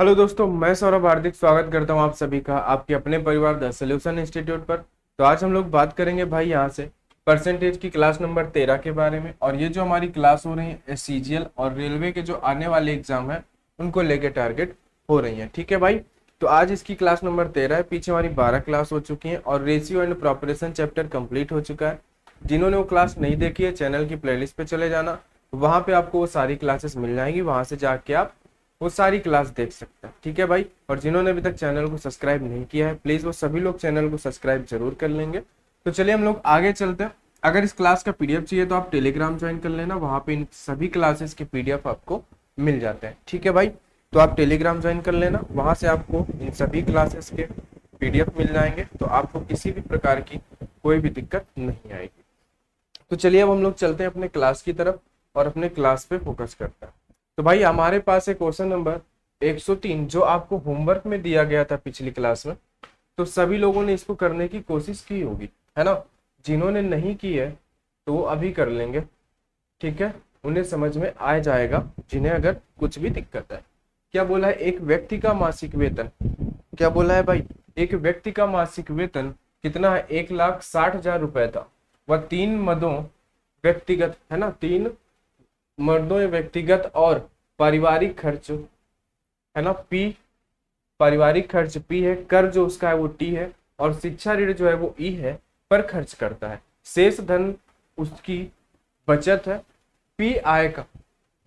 Hello दोस्तों, मैं सौरभ हार्दिक स्वागत करता हूं आप सभी का आपके अपने परिवार द सॉल्यूशन इंस्टीट्यूट पर। तो आज हम लोग बात करेंगे भाई यहाँ से परसेंटेज की क्लास नंबर 13 के बारे में। और ये जो हमारी क्लास हो रही है सीजीएल और रेलवे के जो आने वाले एग्जाम है उनको लेके टारगेट हो रही है। ठीक है भाई, तो आज इसकी क्लास नंबर 13 है। पीछे हमारी 12 क्लास हो चुकी है और ratio and proportion chapter complete हो चुका है। जिन्होंने वो क्लास नहीं देखी है, चैनल की प्लेलिस्ट पे चले जाना, वहां पे आपको वो सारी क्लासेस मिल जाएंगी। वहां से जाके आप वो सारी क्लास देख सकते हैं। ठीक है भाई, और जिन्होंने अभी तक चैनल को सब्सक्राइब नहीं किया है, प्लीज वो सभी लोग चैनल को सब्सक्राइब जरूर कर लेंगे। तो चलिए हम लोग आगे चलते हैं। अगर इस क्लास का पीडीएफ चाहिए तो आप टेलीग्राम ज्वाइन कर लेना, वहां पे इन सभी क्लासेस के पीडीएफ आपको मिल जाते हैं। ठीक है भाई, तो आप टेलीग्राम ज्वाइन कर लेना, वहां से आपको इन सभी क्लासेस के पीडीएफ मिल जाएंगे। तो आपको किसी भी प्रकार की कोई भी दिक्कत नहीं आएगी। तो चलिए अब हम लोग चलते हैं अपने क्लास की तरफ और अपने क्लास पे फोकस करते हैं। तो भाई हमारे पास है क्वेश्चन नंबर 103 जो आपको होमवर्क में दिया गया था पिछली क्लास में। तो सभी लोगों ने इसको करने की कोशिश की होगी, है ना। जिन्होंने नहीं की है तो वो अभी कर लेंगे, ठीक है, उन्हें समझ में आ जाएगा। जिन्हें अगर कुछ भी दिक्कत है, क्या बोला है, एक व्यक्ति का मासिक वेतन, क्या बोला है भाई, एक व्यक्ति का मासिक वेतन कितना है, 1,60,000 रुपए था। वह तीन मदों व्यक्तिगत, है ना, तीन मर्दों या व्यक्तिगत और पारिवारिक खर्च, है ना, पी, पारिवारिक खर्च पी है, कर जो उसका है वो टी है, और शिक्षा ऋण जो है वो ई है, पर खर्च करता है। शेष धन उसकी बचत है। पी आय का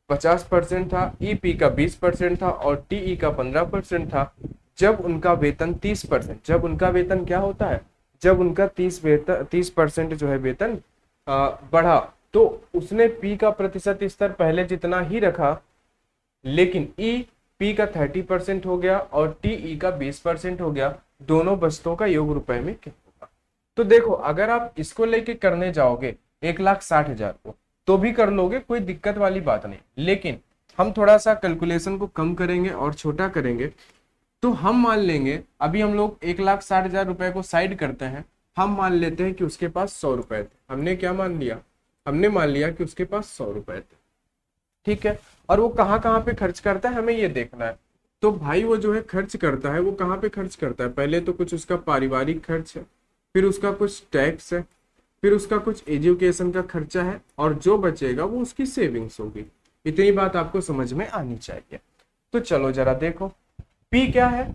50% था, ई पी का 20% था और टी ई का 15% था। जब उनका वेतन 30%, जब उनका वेतन क्या होता है, जब उनका 30% जो है वेतन बढ़ा, तो उसने पी का प्रतिशत स्तर पहले जितना ही रखा, लेकिन ई पी का 30% हो गया और टी ई का 20% हो गया। दोनों बचतों का योग रुपए में क्या होगा। तो देखो, अगर आप इसको लेके करने जाओगे 1,60,000 को, तो भी कर लोगे, कोई दिक्कत वाली बात नहीं। लेकिन हम थोड़ा सा कैलकुलेशन को कम करेंगे और छोटा करेंगे। तो हम मान लेंगे, अभी हम लोग 1,60,000 रुपए को साइड करते हैं। हम मान लेते हैं कि उसके पास 100 रुपए थे। हमने क्या मान लिया, हमने मान लिया कि उसके पास 100 रुपए थे। ठीक है, और वो कहाँ कहाँ पे खर्च करता है हमें ये देखना है। तो भाई वो जो है खर्च करता है, वो कहाँ पे खर्च करता है, पहले तो कुछ उसका पारिवारिक खर्च है, फिर उसका कुछ टैक्स है, फिर उसका कुछ एजुकेशन का खर्चा है, और जो बचेगा वो उसकी सेविंग्स होगी। इतनी बात आपको समझ में आनी चाहिए। तो चलो जरा देखो, पी क्या है।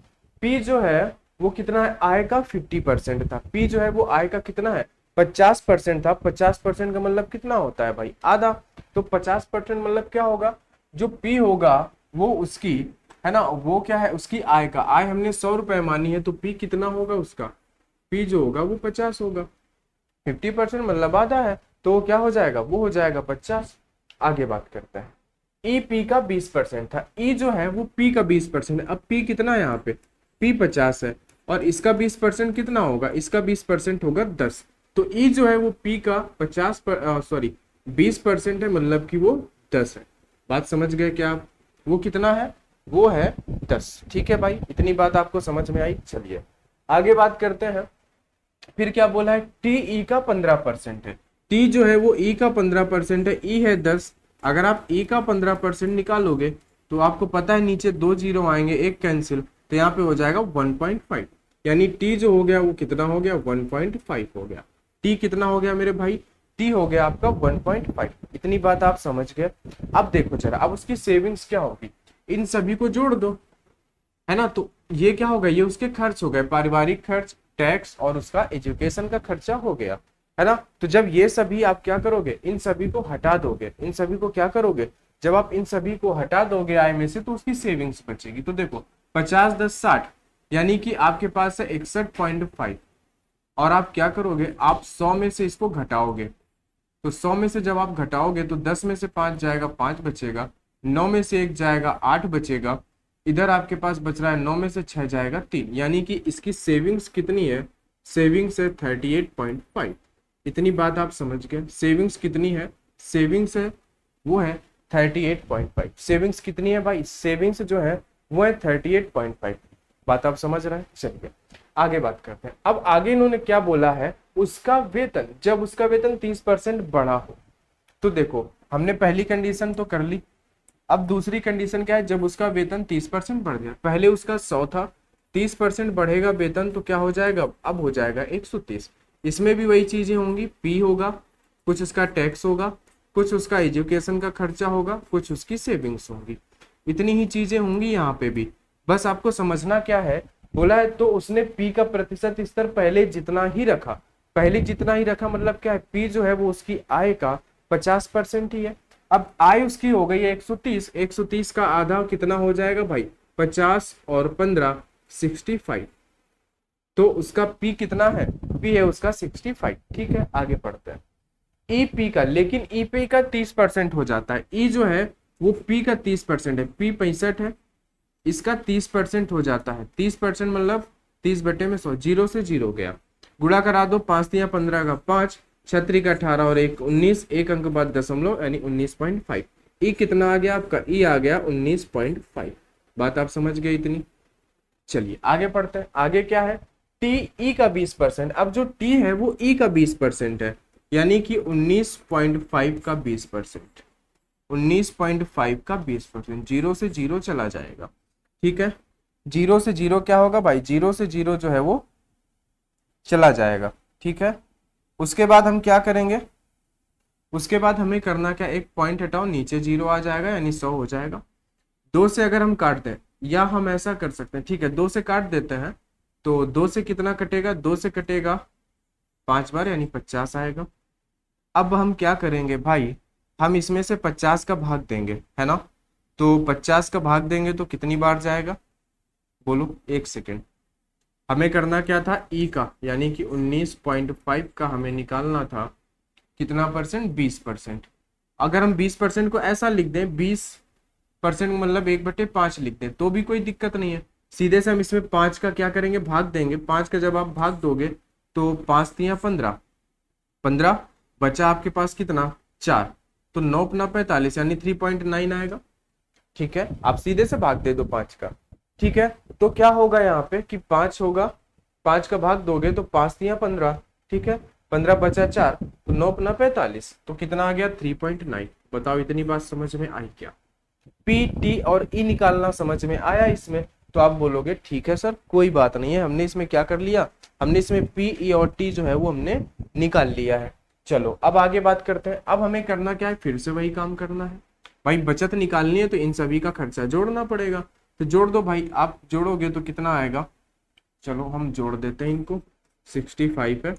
पी जो है वो कितना है, आय का 50% था। पी जो है वो आय का कितना है, 50% था। 50% का मतलब कितना होता है भाई, आधा। तो 50% मतलब क्या होगा, जो पी होगा वो उसकी, है ना, वो क्या है, उसकी आय का, आय हमने 100 रुपए मानी है, तो पी कितना होगा उसका, पी जो होगा वो 50 होगा। 50% मतलब आधा है, तो वो क्या हो जाएगा, वो हो जाएगा 50। आगे बात करते हैं। ई पी का 20% था। ई जो है वो पी का 20% है। अब पी कितना है यहाँ पे, पी 50 है, और इसका 20% कितना होगा, इसका 20% होगा 10। तो ई जो है वो पी का 20% है, मतलब कि वो 10 है। बात समझ गए क्या आप, वो कितना है, वो है 10। ठीक है भाई, इतनी बात आपको समझ में आई। चलिए आगे बात करते हैं। फिर क्या बोला है, टी ई का 15% है। टी जो है वो ई का 15% है, ई है 10। अगर आप ई का 15% निकालोगे तो आपको पता है नीचे दो जीरो आएंगे, एक कैंसिल, तो यहाँ पे हो जाएगा 1.5। यानी टी जो हो गया वो कितना हो गया, 1.5 हो गया। टी कितना हो गया मेरे भाई, टी हो गया आपका 1.5। इतनी बात आप समझ गए। अब देखो जरा, अब उसकी सेविंग्स क्या होगी, इन सभी को जोड़ दो, है ना। तो ये क्या होगा, ये उसके खर्च हो गए, पारिवारिक खर्च, टैक्स और उसका एजुकेशन का खर्चा हो गया, है ना। तो जब ये सभी आप क्या करोगे, इन सभी को हटा दोगे, इन सभी को क्या करोगे, जब आप इन सभी को हटा दोगे आय में से, तो उसकी सेविंग्स बचेगी। तो देखो 50 10 60, यानी कि आपके पास है 61.5। और आप क्या करोगे, आप 100 में से इसको घटाओगे। तो 100 में से जब आप घटाओगे तो 10 में से 5 जाएगा, 5 बचेगा। 9 में से 1 जाएगा, 8 बचेगा। इधर आपके पास बच रहा है 9 में से 6 जाएगा, 3। यानी कि इसकी सेविंग्स कितनी है, सेविंग्स है 38.5। इतनी बात आप समझ गए। सेविंग्स कितनी है, सेविंग्स है वो है 38.5। सेविंग्स कितनी है भाई, सेविंग्स जो है वो है 38.5। बात आप समझ रहे हैं। चलिए आगे बात करते हैं। अब आगे इन्होंने क्या बोला है, उसका वेतन, जब उसका वेतन 30% बढ़ा हो। तो देखो हमने पहली कंडीशन तो कर ली, अब दूसरी कंडीशन क्या है, जब उसका वेतन 30% बढ़ गया, पहले उसका 100 था, 30% बढ़ेगा वेतन तो क्या हो जाएगा, अब हो जाएगा 130। इसमें भी वही चीजें होंगी, पी होगा, कुछ उसका टैक्स होगा, कुछ उसका एजुकेशन का खर्चा होगा, कुछ उसकी सेविंग्स होंगी, इतनी ही चीजें होंगी यहाँ पे भी। बस आपको समझना क्या है, बोला है तो उसने पी का प्रतिशत स्तर पहले जितना ही रखा, पहले जितना ही रखा मतलब क्या है, पी जो है वो उसकी आय का 50% ही है। अब आय उसकी हो गई है 130, 130 का आधा कितना हो जाएगा भाई, 50 और 15 65, तो उसका पी कितना है, पी है उसका 65। ठीक है, आगे पढ़ते हैं। ईपी का, लेकिन ईपी का 30% हो जाता है, ई जो है वो पी का 30% है, पी 65 है, इसका 30% हो जाता है, 30% मतलब 30/100, जीरो से जीरो गया, गुणा करा दो, 5×15 का 5, छत्री का 18 और 1 19, एक अंक बाद दशमलव यानी 19.5। ई कितना आ गया आपका, ई आ गया 19.5। बात आप समझ गए इतनी। चलिए आगे पढ़ते हैं, आगे क्या है, टी ई का 20%। अब जो टी है वो ई का 20% है, यानी कि 19.5 का 20%, 19.5 का 20%, जीरो से जीरो चला जाएगा। ठीक है, जीरो से जीरो क्या होगा भाई, जीरो से जीरो जो है वो चला जाएगा। ठीक है, उसके बाद हम क्या करेंगे, उसके बाद हमें करना क्या, एक पॉइंट हटाओ, नीचे जीरो आ जाएगा यानी 100 हो जाएगा। दो से अगर हम काट दें, या हम ऐसा कर सकते हैं, ठीक है, दो से काट देते हैं, तो दो से कितना कटेगा, दो से कटेगा 5 बार यानी 50 आएगा। अब हम क्या करेंगे भाई, हम इसमें से 50 का भाग देंगे, है ना, तो 50 का भाग देंगे तो कितनी बार जाएगा, बोलो, एक सेकेंड। हमें करना क्या था, ई का, यानी कि 19.5 का हमें निकालना था कितना परसेंट, 20%। अगर हम 20% को ऐसा लिख दें, 20% मतलब 1/5 लिख दें तो भी कोई दिक्कत नहीं है। सीधे से हम इसमें 5 का क्या करेंगे, भाग देंगे। 5 का जब आप भाग दोगे तो 5×3 = 15, 15 बचा आपके पास कितना, 4, तो 9×45 यानी 3.9 आएगा। ठीक है, आप सीधे से भाग दे दो 5 का। ठीक है, तो क्या होगा यहाँ पे कि 5 होगा, 5 का भाग दोगे तो 5×3 = 15। ठीक है, 15 बचा 4, तो 9×45, तो कितना आ गया, 3.9। बताओ इतनी बात समझ में आई क्या, पी टी और ई निकालना समझ में आया इसमें। तो आप बोलोगे ठीक है सर कोई बात नहीं है, हमने इसमें क्या कर लिया, हमने इसमें पी ई और टी जो है वो हमने निकाल लिया है। चलो अब आगे बात करते हैं। अब हमें करना क्या है, फिर से वही काम करना है भाई, बचत निकालनी है तो इन सभी का खर्चा जोड़ना पड़ेगा। तो जोड़ दो भाई, आप जोड़ोगे तो कितना आएगा, चलो हम जोड़ देते हैं इनको। 65 है,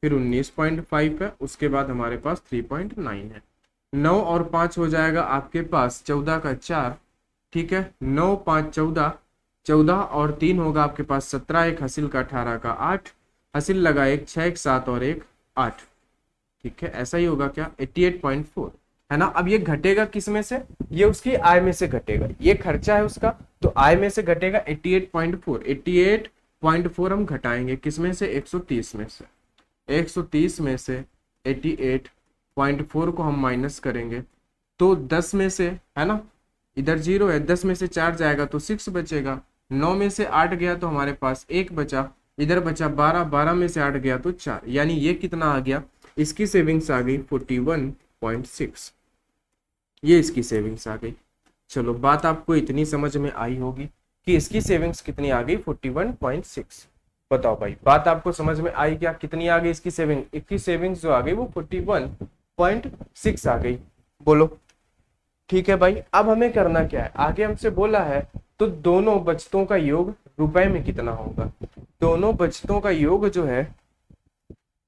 फिर 19.5 है, उसके बाद हमारे पास 3.9 है, 9 और 5 हो जाएगा आपके पास 14 का 4। ठीक है, 9 5 14, 14 और 3 होगा आपके पास 17, एक हासिल का 18 का 8, हासिल लगा एक 6, एक 7 और एक 8। ठीक है, ऐसा ही होगा क्या, 88.4, है ना। अब ये घटेगा किस में से, ये उसकी आय में से घटेगा, ये खर्चा है उसका तो आय में से घटेगा 88.4, 88.4 हम घटाएंगे किस में से, 130 में से, 130 में से 88.4 को हम माइनस करेंगे तो 10 में से, है ना, इधर 0 है, 10 में से 4 जाएगा तो 6 बचेगा, 9 में से 8 गया तो हमारे पास 1 बचा, इधर बचा 12, 12 में से 8 गया तो 4, यानी ये कितना आ गया, इसकी सेविंग्स आ गई 41.6, ये इसकी सेविंग्स आ गई। चलो बात आपको इतनी समझ में आई होगी कि इसकी सेविंग्स कितनी आ गई, 41.6। बताओ भाई बात आपको समझ में आई क्या, कितनी आ गई इसकी सेविंग, इसकी सेविंग्स जो आ गई वो 41.6 आ गई, बोलो। ठीक है भाई, अब हमें करना क्या है, आगे हमसे बोला है तो दोनों बचतों का योग रुपए में कितना होगा, दोनों बचतों का योग जो है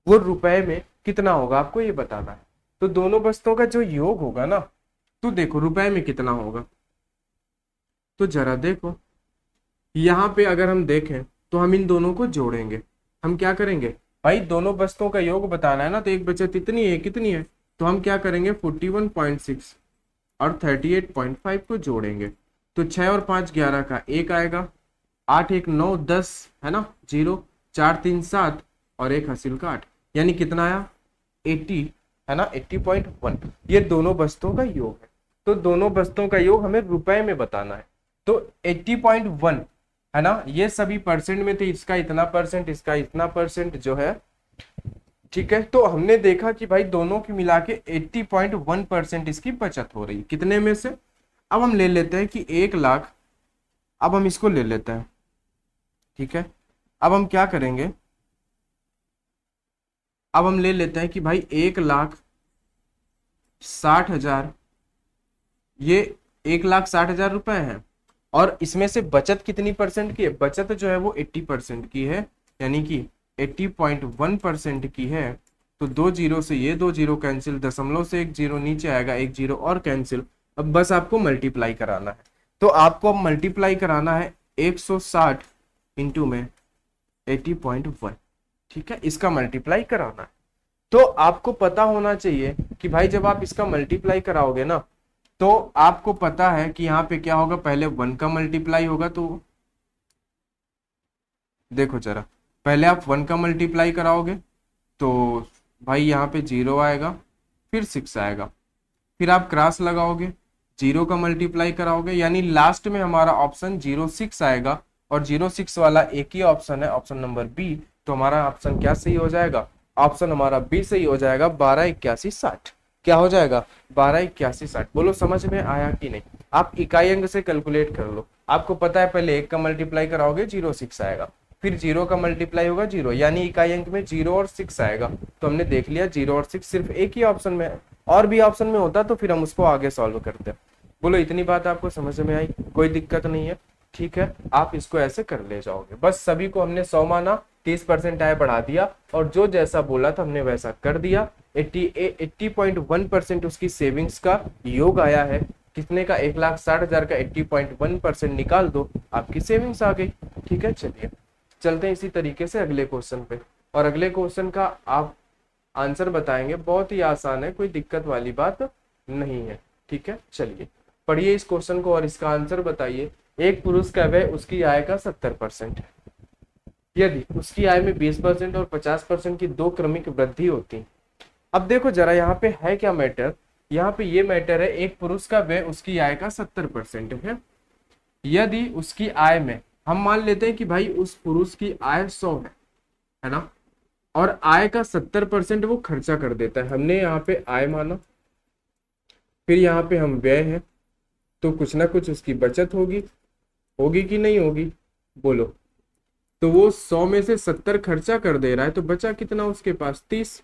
वो रुपए में कितना होगा आपको ये बताना है। तो दोनों बचतों का जो योग होगा ना, तो देखो रुपए में कितना होगा, तो जरा देखो यहाँ पे अगर हम देखें तो हम इन दोनों को जोड़ेंगे। हम क्या करेंगे भाई, दोनों बचतों का योग बताना है ना, तो एक बचत इतनी है, कितनी है, तो हम क्या करेंगे 41.6 और 38.5 को जोड़ेंगे तो 6 और 5 11 का 1 आएगा, 8 1 9 10, है ना, 0 4 3 7 और एक हासिल का 8, यानी कितना आया 80, है ना, 80.1। ये दोनों बचतों का योग है, तो दोनों बचतों का योग हमें रुपए में बताना है। तो 80.1, है ना, ये सभी परसेंट में, तो इसका इतना परसेंट, इसका इतना परसेंट जो है। ठीक है, तो हमने देखा कि भाई दोनों की मिला के 80.1% इसकी बचत हो रही, कितने में से, अब हम ले लेते हैं कि 1 लाख, अब हम इसको ले लेते हैं, ठीक है। अब हम क्या करेंगे, अब हम ले लेते हैं कि भाई 1,60,000, ये 1,60,000 रुपए है, और इसमें से बचत कितनी परसेंट की है, बचत जो है वो 80% की है, यानी कि 80.1% की है। तो 2 जीरो से ये 2 जीरो कैंसिल, दशमलव से 1 जीरो नीचे आएगा, 1 जीरो और कैंसिल। अब बस आपको मल्टीप्लाई कराना है, तो आपको अब मल्टीप्लाई कराना है 160 इंटू में 80.1, ठीक है, इसका मल्टीप्लाई कराना है। तो आपको पता होना चाहिए कि भाई जब आप इसका मल्टीप्लाई कराओगे ना, तो आपको पता है कि यहाँ पे क्या होगा, पहले 1 का मल्टीप्लाई होगा, तो देखो जरा, पहले आप 1 का मल्टीप्लाई कराओगे तो भाई यहाँ पे 0 आएगा, फिर 6 आएगा, फिर आप क्रॉस लगाओगे, 0 का मल्टीप्लाई कराओगे, यानी लास्ट में हमारा ऑप्शन 06 आएगा, और 06 वाला एक ही ऑप्शन है, ऑप्शन नंबर बी। तो हमारा ऑप्शन क्या सही हो जाएगा, ऑप्शन हमारा बी सही हो जाएगा, 128160। क्या हो जाएगा, 128160। बोलो समझ में आया कि नहीं। आप इकाई अंक से कैलकुलेट कर लो, आपको पता है पहले 1 का मल्टीप्लाई कराओगे 06 आएगा, फिर 0 का मल्टीप्लाई होगा 0, यानी इकाई अंक में 0 और 6 आएगा। तो हमने देख लिया 0 और 6 सिर्फ एक ही ऑप्शन में है, और भी ऑप्शन में होता तो फिर हम उसको आगे सॉल्व करते। बोलो इतनी बात आपको समझ में आई, कोई दिक्कत नहीं है, ठीक है। आप इसको ऐसे कर ले जाओगे, बस सभी को हमने 100 माना, 30% आय बढ़ा दिया, और जो जैसा बोला था हमने वैसा कर दिया। 80.1% उसकी सेविंग्स का योग आया है, कितने का, 1,60,000 का 80.1% निकाल दो, आपकी सेविंग्स आ गई, ठीक है। चलिए चलते हैं इसी तरीके से अगले क्वेश्चन पे, और अगले क्वेश्चन का आप आंसर बताएंगे, बहुत ही आसान है, कोई दिक्कत वाली बात नहीं है, ठीक है। चलिए पढ़िए इस क्वेश्चन को और इसका आंसर बताइए। एक पुरुष का व्यय उसकी आय का 70% है, यदि उसकी आय में 20% और 50% की दो क्रमिक वृद्धि होती। अब देखो जरा यहाँ पे है क्या मैटर, यहाँ पे ये मैटर है, एक पुरुष का व्यय उसकी आय का 70% है, यदि उसकी आय में, हम मान लेते हैं कि भाई उस पुरुष की आय 100 है ना, और आय का 70% वो खर्चा कर देता है, हमने यहाँ पे आय माना, फिर यहाँ पे हम व्यय है, तो कुछ ना कुछ उसकी बचत होगी, होगी कि नहीं होगी, बोलो। तो वो 100 में से 70 खर्चा कर दे रहा है, तो बचा कितना उसके पास, 30,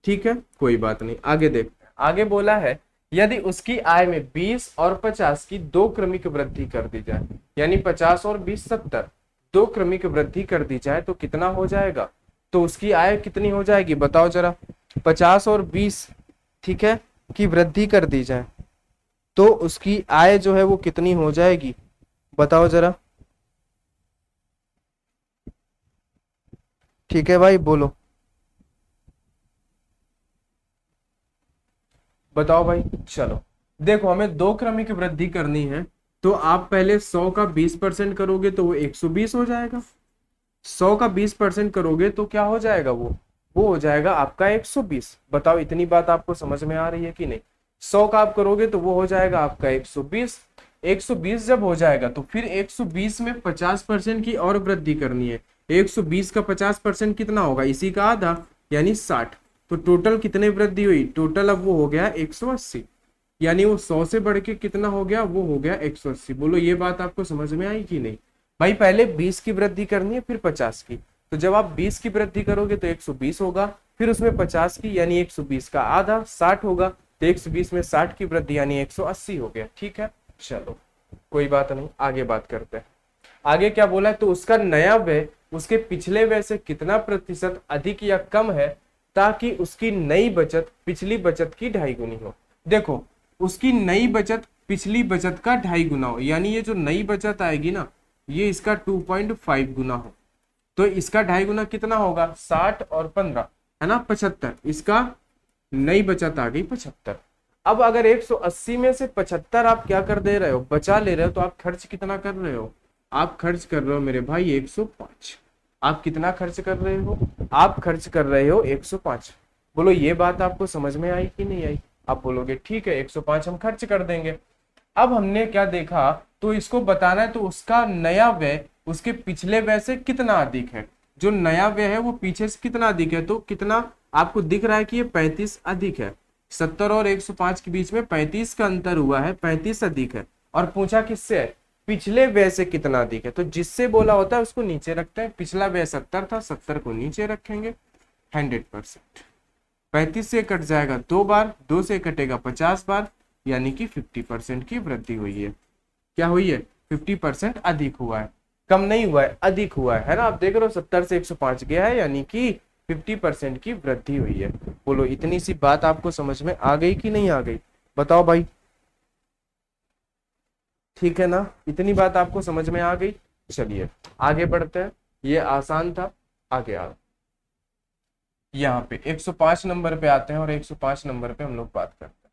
ठीक है, कोई बात नहीं। आगे देखते हैं, आगे बोला है यदि उसकी आय में 20 और 50 की दो क्रमिक वृद्धि कर दी जाए, यानी 50 और 20 70 दो क्रमिक वृद्धि कर दी जाए तो कितना हो जाएगा, तो उसकी आय कितनी हो जाएगी, बताओ जरा। 50 और 20, ठीक है, की वृद्धि कर दी जाए तो उसकी आय जो है वो कितनी हो जाएगी, बताओ जरा। ठीक है भाई, बोलो बताओ भाई। चलो देखो, हमें दो क्रमिक वृद्धि करनी है, तो आप पहले 100 का 20% करोगे तो वो 120 हो जाएगा, 100 का 20% करोगे तो क्या हो जाएगा, वो हो जाएगा आपका 120। बताओ इतनी बात आपको समझ में आ रही है कि नहीं। 100 का आप करोगे तो वो हो जाएगा आपका 120, 120 जब हो जाएगा तो फिर 120 में 50% की और वृद्धि करनी है, 120 का 50% कितना होगा, इसी का आधा, यानी 60। तो टोटल कितने वृद्धि हुई, टोटल अब वो हो गया 180, यानी वो 100 से बढ़ के कितना हो गया, वो हो गया 180। बोलो ये बात आपको समझ में आई कि नहीं। भाई पहले 20 की वृद्धि करनी है, फिर 50 की, तो जब आप 20 की वृद्धि करोगे तो 120 होगा, फिर उसमें 50 की, यानी 120 का आधा 60 होगा, तो 120 में 60 की वृद्धि यानी 180 हो गया, ठीक है। चलो कोई बात नहीं, आगे बात करते हैं। आगे क्या बोला है, तो उसका नया व्यय उसके पिछले व्यय से कितना प्रतिशत अधिक या कम है, ताकि उसकी नई बचत पिछली बचत की 2.5 गुनी हो। देखो उसकी नई बचत पिछली बचत का 2.5 गुना हो, यानी ये जो नई बचत आएगी ना, ये इसका 2.5 गुना हो, तो इसका 2.5 गुना कितना होगा, 60 और 15 है ना 75, इसका नई बचत आ गई 75। अब अगर 180 में से 75 आप क्या कर दे रहे हो, बचा ले रहे हो, तो आप खर्च कितना कर रहे हो, आप खर्च कर रहे हो मेरे भाई 105। आप कितना खर्च कर रहे हो, आप खर्च कर रहे हो 105। बोलो ये बात आपको समझ में आई कि नहीं आई। आप बोलोगे ठीक है 105 हम खर्च कर देंगे। अब हमने क्या देखा, तो इसको बताना है तो उसका नया व्यय उसके पिछले व्यय से कितना अधिक है, जो नया व्यय है वो पीछे से कितना अधिक है, तो कितना आपको दिख रहा है कि ये 35 अधिक है, 70 और 105 के बीच में 35 का अंतर हुआ है, 35 अधिक है। और पूछा किससे है, पिछले व्यय से कितना अधिक है। तो जिससे बोला होता है उसको नीचे रखते हैं। पिछला व्यय 70 था, 70 को नीचे रखेंगे। 100%। 35 से कट जाएगा 2 बार, 2 से कटेगा 50 बार, यानी कि 50% की वृद्धि हुई है। क्या हुई है, 50% अधिक हुआ है, कम नहीं हुआ है, अधिक हुआ है ना। आप देख रहे हो 70 से 105 गया है, यानी कि 50% की वृद्धि हुई है। बोलो इतनी सी बात आपको समझ में आ गई कि नहीं आ गई, बताओ भाई। ठीक है ना, इतनी बात आपको समझ में आ गई। चलिए आगे बढ़ते हैं, ये आसान था। आगे आओ, यहाँ पे 105 नंबर पे आते हैं और 105 नंबर पे हम लोग बात करते हैं।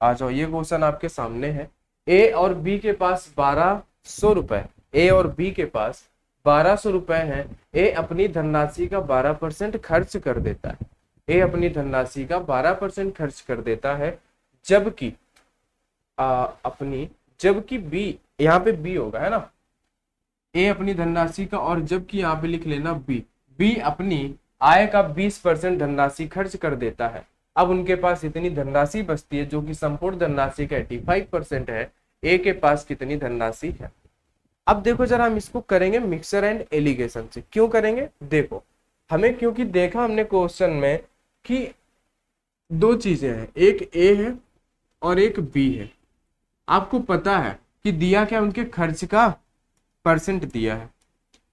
आ जाओ, ये क्वेश्चन आपके सामने है। ए और बी के पास 1200 रुपए, ए और बी के पास 1200 रुपए हैं। ए अपनी धनराशि का 12% खर्च कर देता है। ए अपनी धनराशि का 12% खर्च कर देता है, जबकि जबकि बी, यहाँ पे बी होगा है ना, ए अपनी धनराशि का, और जबकि यहाँ पे लिख लेना बी, बी अपनी आय का 20% धनराशि खर्च कर देता है। अब उनके पास इतनी धनराशि बचती है जो कि संपूर्ण धनराशि का 85% है। ए के पास कितनी धनराशि है। अब देखो जरा, हम इसको करेंगे मिक्सर एंड एलिगेशन से। क्यों करेंगे, देखो हमें, क्योंकि देखा हमने क्वेश्चन में कि दो चीजें हैं, एक ए है और एक बी है। आपको पता है कि दिया क्या, उनके खर्च का परसेंट दिया है।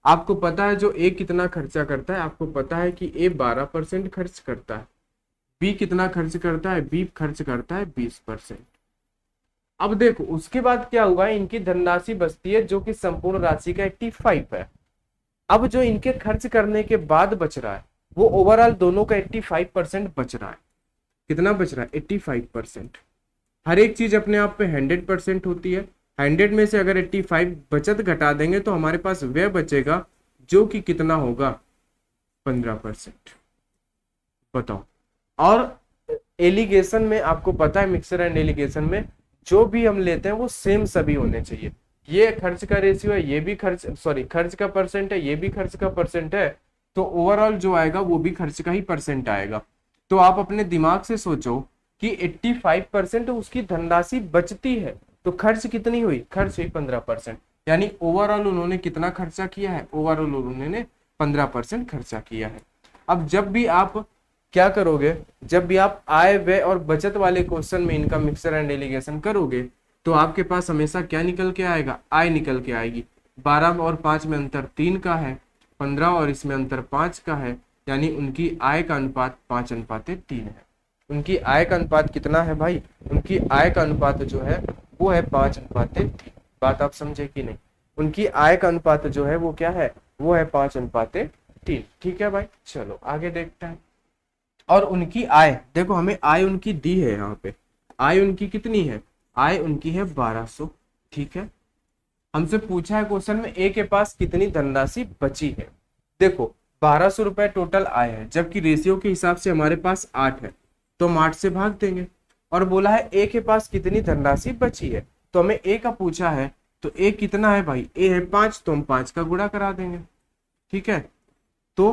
आपको पता है जो ए कितना खर्चा करता है, आपको पता है कि ए 12% खर्च करता है। बी कितना खर्च करता है, बी खर्च करता है 20%। अब देखो उसके बाद क्या हुआ है, इनकी धनराशि बचती है जो कि संपूर्ण राशि का 85 है। अब जो इनके खर्च करने के बाद बच रहा है वो ओवरऑल दोनों का 85% बच रहा है। कितना बच रहा है, 85%। हर एक चीज अपने आप पे 100% होती है। 100 में से अगर 85 बचत घटा देंगे तो हमारे पास व्यय बचेगा जो कि कितना होगा, 15%। बताओ। और एलिगेशन में आपको पता है, मिक्सर एंड एलिगेशन में जो भी हम लेते हैं वो सेम सभी होने चाहिए। ये खर्च का रेशियो है, ये भी खर्च का परसेंट है, ये भी खर्च का परसेंट है, तो ओवरऑल जो आएगा वो भी खर्च का ही परसेंट आएगा। तो आप अपने दिमाग से सोचो कि 85% उसकी धनराशि बचती है, तो खर्च कितनी हुई, खर्च हुई 15%। यानी ओवरऑल उन्होंने कितना खर्चा किया है, ओवरऑल उन्होंने 15% खर्चा किया है। अब जब भी आप क्या करोगे, जब भी आप आय व्यय और बचत वाले क्वेश्चन में इनका मिक्सर एंड एलिगेशन करोगे तो आपके पास हमेशा क्या निकल के आएगा, आय निकल के आएगी। 12 और 5 में अंतर 3 का है, 15 और इसमें अंतर 5 का है, यानी उनकी आय का अनुपात 5:3 है। उनकी आय का अनुपात कितना है भाई, उनकी आय का अनुपात जो है वो है 5:3। बात आप समझे कि नहीं, उनकी आय का अनुपात जो है वो क्या है, वो है 5:3। ठीक है भाई, चलो आगे देखते हैं। और उनकी आय देखो, हमें आय उनकी दी है, यहाँ पे आय उनकी कितनी है, आय उनकी है 1200। ठीक है, हमसे पूछा है क्वेश्चन में ए के पास कितनी धनराशि बची है। देखो 1200 रुपए टोटल आय है, जबकि रेशियो के हिसाब से हमारे पास 8 है, तो हम 8 से भाग देंगे। और बोला है ए के पास कितनी धनराशि बची है, तो हमें ए का पूछा है, तो ए कितना है भाई, ए है 5, तो हम 5 का गुणा करा देंगे। ठीक है, तो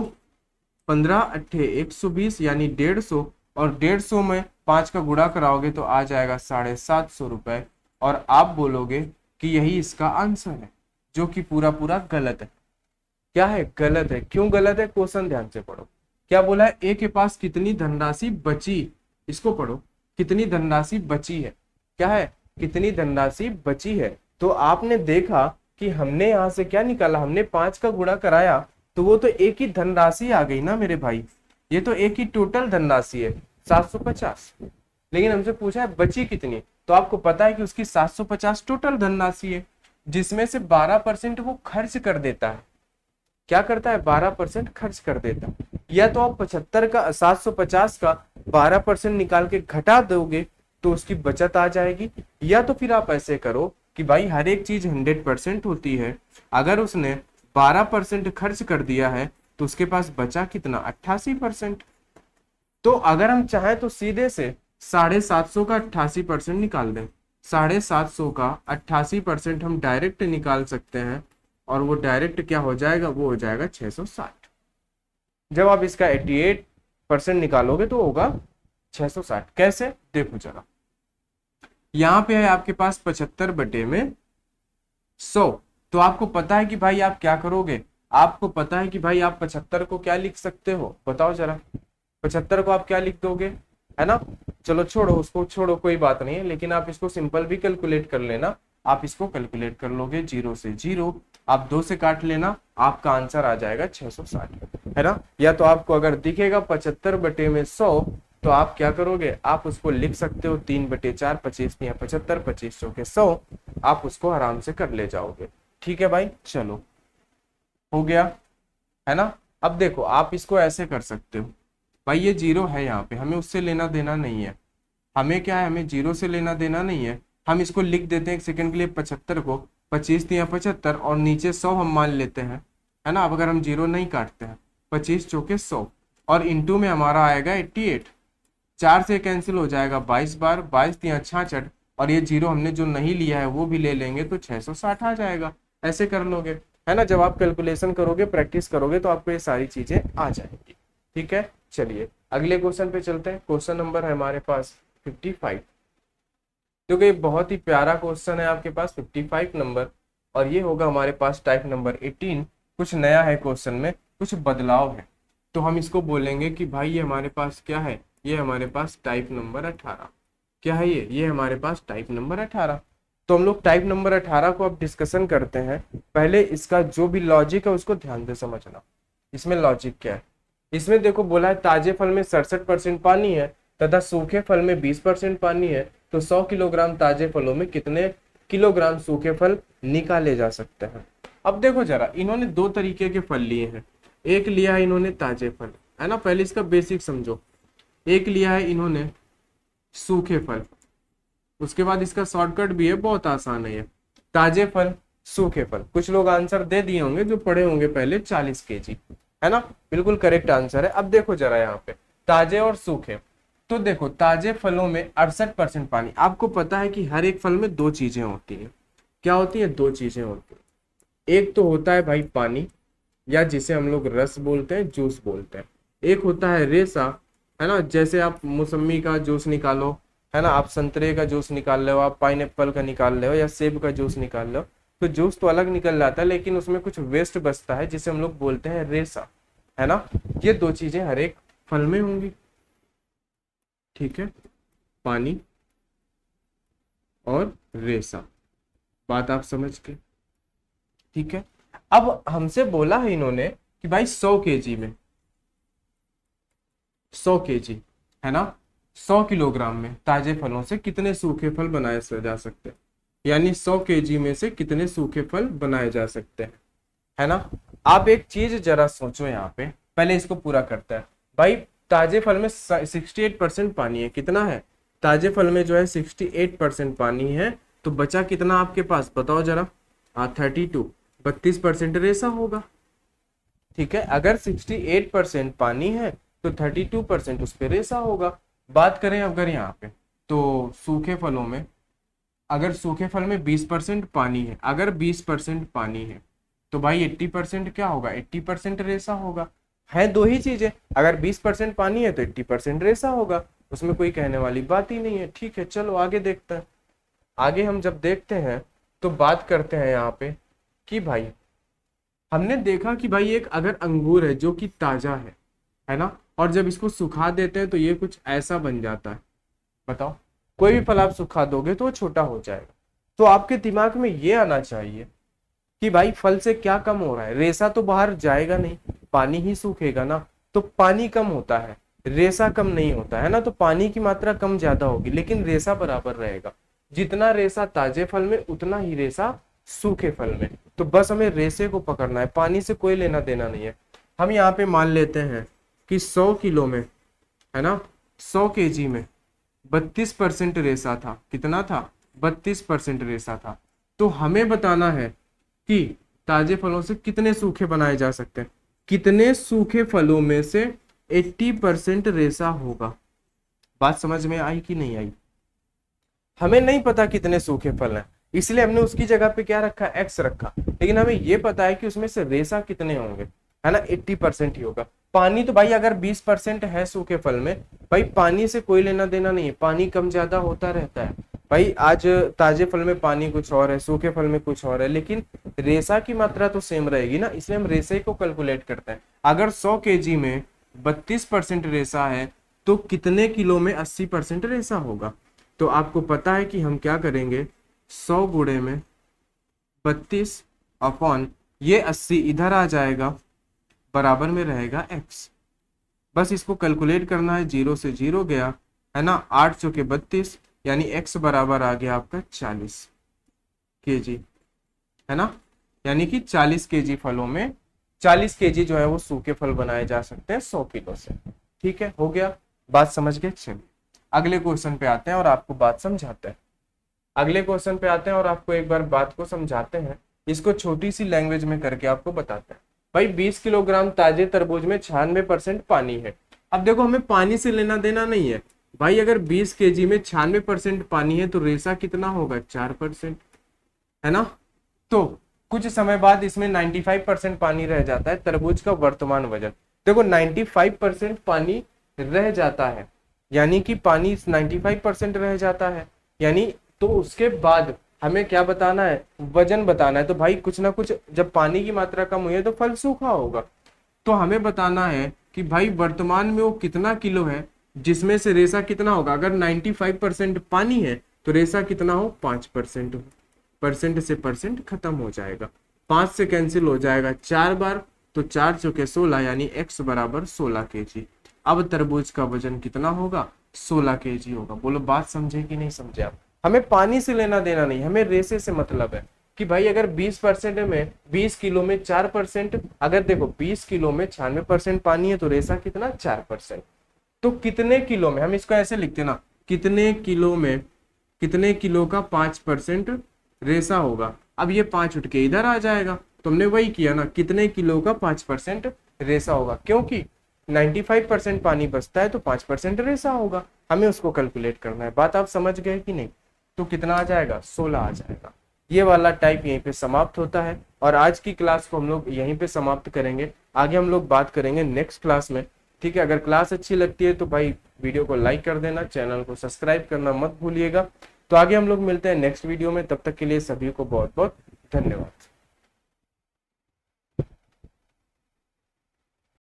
15 अट्ठे 120 यानी 150, और 150 में 5 का गुणा कराओगे तो आ जाएगा 750 रुपए। और आप बोलोगे कि यही इसका आंसर है, जो कि पूरा पूरा गलत है। क्या है, गलत है। क्यों गलत है, क्वेश्चन ध्यान से पढ़ो। क्या बोला है, ए के पास कितनी धनराशि बची, इसको पढ़ो, कितनी धनराशि बची है। क्या है, कितनी धनराशि बची है। तो आपने देखा कि हमने यहाँ से क्या निकाला, हमने 5 का गुणा कराया, तो वो तो एक ही धनराशि आ गई ना मेरे भाई, ये तो एक ही टोटल धनराशि है 750। लेकिन हमसे पूछा है बची कितनी, तो आपको पता है कि उसकी 750 टोटल धनराशि है, जिसमें से 12% वो खर्च कर देता है। क्या करता है, 12% खर्च कर देता है। या तो आप 75 का 750 का 12% निकाल के घटा दोगे तो उसकी बचत आ जाएगी, या तो फिर आप ऐसे करो कि भाई हर एक चीज 100% होती है, अगर उसने 12% खर्च कर दिया है तो उसके पास बचा कितना, 88%। तो अगर हम चाहें तो सीधे से 750 का 88% निकाल दें। 750 का 88% हम डायरेक्ट निकाल सकते हैं, और वो डायरेक्ट क्या हो जाएगा, वो हो जाएगा 660। जब आप इसका 88% निकालोगे तो होगा 660 कैसे, देखो जरा, यहाँ पे है आपके पास 75/100। तो आपको पता है कि भाई आप क्या करोगे, आपको पता है कि भाई आप 75 को क्या लिख सकते हो, बताओ जरा, 75 को आप क्या लिख दोगे, है ना। चलो छोड़ो उसको, छोड़ो कोई बात नहीं है, लेकिन आप इसको सिंपल भी कैलकुलेट कर लेना। आप इसको कैलकुलेट कर लोगे, 0 से 0 आप 2 से काट लेना, आपका आंसर आ जाएगा 660, है ना। या तो आपको अगर दिखेगा 75/100, तो आप क्या करोगे, आप उसको लिख सकते हो 3/4, 25 या 75, 25 चौके 100, आप उसको आराम से कर ले जाओगे। ठीक है भाई, चलो हो गया, है ना। अब देखो आप इसको ऐसे कर सकते हो, भाई ये 0 है यहाँ पे, हमें उससे लेना देना नहीं है, हमें क्या है, हमें 0 से लेना देना नहीं है। हम इसको लिख देते हैं एक सेकंड के लिए, 75 को 25 या 75 और नीचे 100 हम मान लेते हैं, है ना। अब अगर हम 0 नहीं काटते हैं, 25 चौके 100 और इंटू में हमारा आएगा 88, 4 से कैंसिल हो जाएगा 22 बार, 22 या 66, और ये 0 हमने जो नहीं लिया है वो भी ले लेंगे तो 660 आ जाएगा। ऐसे कर लोगे, है ना। जब आप कैलकुलेशन करोगे, प्रैक्टिस करोगे, तो आपको ये सारी चीजें आ जाएंगी। ठीक है, चलिए अगले क्वेश्चन पे चलते हैं। क्वेश्चन नंबर है हमारे पास 55, क्योंकि बहुत ही प्यारा क्वेश्चन है आपके पास 55 नंबर, और ये होगा हमारे पास टाइप नंबर 18। कुछ नया है क्वेश्चन में, कुछ बदलाव है, तो हम इसको बोलेंगे कि भाई ये हमारे पास क्या है, ये हमारे पास टाइप नंबर 18। क्या है ये हमारे पास टाइप नंबर 18। तो हम लोग टाइप नंबर 18 को अब डिस्कशन करते हैं। पहले इसका जो भी लॉजिक है उसको ध्यान से समझना। इसमें लॉजिक क्या है, इसमें देखो बोला है ताजे फल में 67% पानी है तथा सूखे फल में 20% पानी है, तो 100 किलोग्राम ताजे फलों में कितने किलोग्राम सूखे फल निकाले जा सकते हैं। अब देखो जरा, इन्होंने दो तरीके के फल लिए हैं। एक लिया है इन्होंने ताजे फल, है ना, पहले इसका बेसिक समझो। एक लिया है इन्होंने सूखे फल, उसके बाद इसका शॉर्टकट भी है, बहुत आसान है ये, ताजे फल सूखे फल। कुछ लोग आंसर दे दिए होंगे जो पढ़े होंगे पहले, 40 केजी, है ना, बिल्कुल करेक्ट आंसर है। अब देखो जरा यहाँ पे ताजे और सूखे, तो देखो ताजे फलों में 68% पानी। आपको पता है कि हर एक फल में दो चीजें होती हैं। क्या होती है, दो चीजें होती हैं। एक तो होता है भाई पानी, या जिसे हम लोग रस बोलते हैं, जूस बोलते हैं। एक होता है रेसा, है ना, जैसे आप मौसमी का जूस निकालो, है ना, आप संतरे का जूस निकाल रहे हो, आप पाइनएप्पल का निकाल रहे हो, या सेब का जूस निकाल रहे हो, तो जूस तो अलग निकल जाता है, लेकिन उसमें कुछ वेस्ट बचता है जिसे हम लोग बोलते हैं रेसा, है ना। ये दो चीजें हर एक फल में होंगी, ठीक है, पानी और रेसा। बात आप समझ के, ठीक है। अब हमसे बोला है इन्होंने कि भाई 100 केजी में, 100 केजी, है ना, 100 किलोग्राम में ताजे फलों से कितने सूखे फल बनाए जा सकते हैं, यानी 100 केजी में से कितने सूखे फल बनाए जा सकते हैं, है ना। आप एक चीज जरा सोचो यहाँ पे, पहले इसको पूरा करता है भाई। ताजे फल में 68% पानी है, कितना है, ताजे फल में जो है 68% पानी है, तो बचा कितना आपके पास, बताओ जरा। 32, 32% रेसा होगा, ठीक है। अगर 68% पानी है तो 32% उस पे रेसा होगा। बात करें अगर यहाँ पे, तो सूखे फलों में, अगर सूखे फल में 20% पानी है, अगर 20% पानी है तो भाई 80% क्या होगा, 80% रेसा होगा। है दो ही चीजें, अगर 20% पानी है तो 80% रेसा होगा, उसमें कोई कहने वाली बात ही नहीं है। ठीक है, चलो आगे देखते हैं। आगे हम जब देखते हैं तो बात करते हैं यहाँ पे कि भाई हमने देखा कि भाई एक अगर अंगूर है जो कि ताजा है ना, और जब इसको सुखा देते हैं तो ये कुछ ऐसा बन जाता है। बताओ, कोई भी फल आप सुखा दोगे तो वो छोटा हो जाएगा। तो आपके दिमाग में ये आना चाहिए कि भाई फल से क्या कम हो रहा है, रेसा तो बाहर जाएगा नहीं, पानी ही सूखेगा ना, तो पानी कम होता है, रेसा कम नहीं होता है ना, तो पानी की मात्रा कम ज्यादा होगी लेकिन रेसा बराबर रहेगा। जितना रेसा ताजे फल में उतना ही रेसा सूखे फल में। तो बस हमें रेसे को पकड़ना है, पानी से कोई लेना देना नहीं है। हम यहाँ पे मान लेते हैं कि 100 किलो में, है ना, 100 केजी में 32% रेसा था। कितना था, 32% रेसा था। तो हमें बताना है कि ताजे फलों से कितने सूखे बनाए जा सकते हैं, कितने सूखे फलों में से 80% रेसा होगा। बात समझ में आई कि नहीं आई। हमें नहीं पता कितने सूखे फल हैं, इसलिए हमने उसकी जगह पे क्या रखा, एक्स रखा, लेकिन हमें ये पता है कि उसमें से रेसा कितने होंगे, है ना, 80% ही होगा। पानी तो भाई अगर 20% है सूखे फल में, भाई पानी से कोई लेना देना नहीं है, पानी कम ज्यादा होता रहता है भाई। आज ताजे फल में पानी कुछ और है, सूखे फल में कुछ और है, लेकिन रेसा की मात्रा तो सेम रहेगी ना, इसलिए हम रेसे को कैलकुलेट करते हैं। अगर 100 केजी में 32% रेसा है तो कितने किलो में 80% रेसा होगा? तो आपको पता है कि हम क्या करेंगे, 100 गुणे में 32 अपॉन ये 80 इधर आ जाएगा, बराबर में रहेगा x। बस इसको कैलकुलेट करना है, 0 से 0 गया है ना, 8 चौके 32, यानी x बराबर आ गया आपका 40 केजी, है ना। यानी कि 40 केजी फलों में 40 केजी जो है वो सूखे फल बनाए जा सकते हैं 100 किलो से। ठीक है, हो गया, बात समझ गए। चलिए अगले क्वेश्चन पे आते हैं और आपको बात समझाते हैं। अगले क्वेश्चन पे आते हैं और आपको एक बार बात को समझाते हैं, इसको छोटी सी लैंग्वेज में करके आपको बताते हैं। भाई 20 किलोग्राम ताजे तरबूज में 96% पानी है। अब देखो हमें पानी से लेना देना नहीं है भाई, अगर 20 केजी में 96% पानी है तो रेसा कितना होगा, 4%, है ना। तो कुछ समय बाद इसमें 95% पानी रह जाता है, तरबूज का वर्तमान वजन। देखो 95% पानी रह जाता है, यानी कि पानी 95% रह जाता है, यानी तो उसके बाद हमें क्या बताना है, वजन बताना है। तो भाई कुछ ना कुछ, जब पानी की मात्रा कम हुई है तो फल सूखा होगा, तो हमें बताना है कि भाई वर्तमान में वो कितना किलो है, जिसमें से रेसा कितना होगा। अगर 95% पानी है तो रेसा कितना हो, 5% हो। परसेंट से परसेंट खत्म हो जाएगा, 5 से कैंसिल हो जाएगा 4 बार, तो 4 चौके 16, यानी x बराबर 16 केजी। अब तरबूज का वजन कितना होगा, 16 केजी होगा। बोलो बात समझे कि नहीं समझे आप? हमें पानी से लेना देना नहीं, हमें रेसे से मतलब है कि भाई अगर 20% में 20 किलो में 4%, अगर देखो 20 किलो में 96% पानी है तो रेसा कितना, 4%। तो कितने किलो में, हम इसको ऐसे लिखते ना, कितने किलो में, कितने किलो का 5% रेसा होगा। अब ये 5 उठ के इधर आ जाएगा, तुमने वही किया ना, कितने किलो का 5% रेसा होगा, क्योंकि 95% पानी बचता है तो 5% रेसा होगा, हमें उसको कैलकुलेट करना है। बात आप समझ गए कि नहीं? तो कितना आ जाएगा, 16 आ जाएगा। ये वाला टाइप यहीं पे समाप्त होता है और आज की क्लास को हम लोग यहीं पे समाप्त करेंगे। आगे हम लोग बात करेंगे नेक्स्ट क्लास में। ठीक है, अगर क्लास अच्छी लगती है तो भाई वीडियो को लाइक कर देना, चैनल को सब्सक्राइब करना मत भूलिएगा। तो आगे हम लोग मिलते हैं नेक्स्ट वीडियो में, तब तक के लिए सभी को बहुत बहुत धन्यवाद।